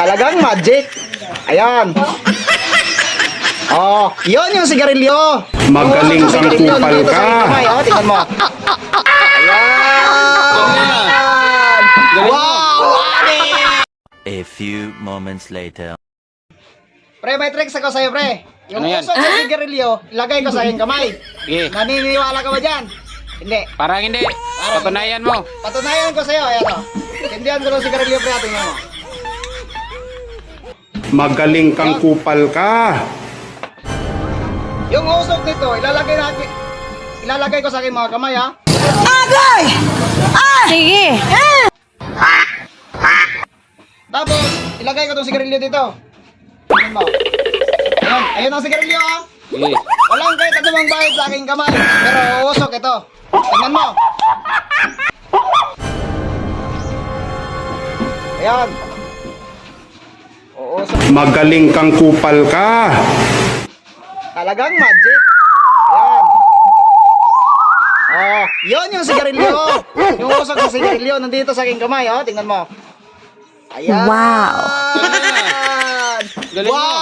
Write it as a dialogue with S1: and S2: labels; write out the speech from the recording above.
S1: Talagang magic. Ayan. Oh, yun yung sigarilyo.
S2: Magaling
S1: Yung
S2: kang
S1: sigarilyo,
S2: kupal
S1: nandito sa
S2: ka.
S1: aking kamay. Oh, tingnan mo. Ayan. Wow, wari.
S3: A few moments later.
S1: Pre, may tricks ako sa'yo, pre. Yung
S4: Ano yan?
S1: usok ng sigarilyo, ilagay ko sa aking kamay.
S4: Sige,
S1: Naniniwala ka ba dyan? Hindi.
S4: parang hindi. Patunayan mo.
S1: Patunayan ko sa'yo, ayan o. Tindihan ko ng sigarilyo, pre, tingnan mo.
S2: Magaling kang kupal ka.
S1: Yung usok nito, ilalagay ko sa aking mga kamay, ha?
S5: Sige.
S1: Tapos, ilagay ko itong sigarilyo dito. Tingnan mo. Ayan, ayun ang sigarilyo, ha?
S4: Sige.
S1: Walang kahit anumang bahid sa aking kamay. Pero usok ito. Tingnan mo. Ayan. Uusok.
S2: Magaling kang kupal ka.
S1: Talagang magic. Ayan. Oh, yun yung sigarilyo. Yung usok ng sigarilyo nandito sa aking kamay, oh. Tingnan mo. Ayan.
S5: Wow.
S4: Galing mo.
S1: Wow!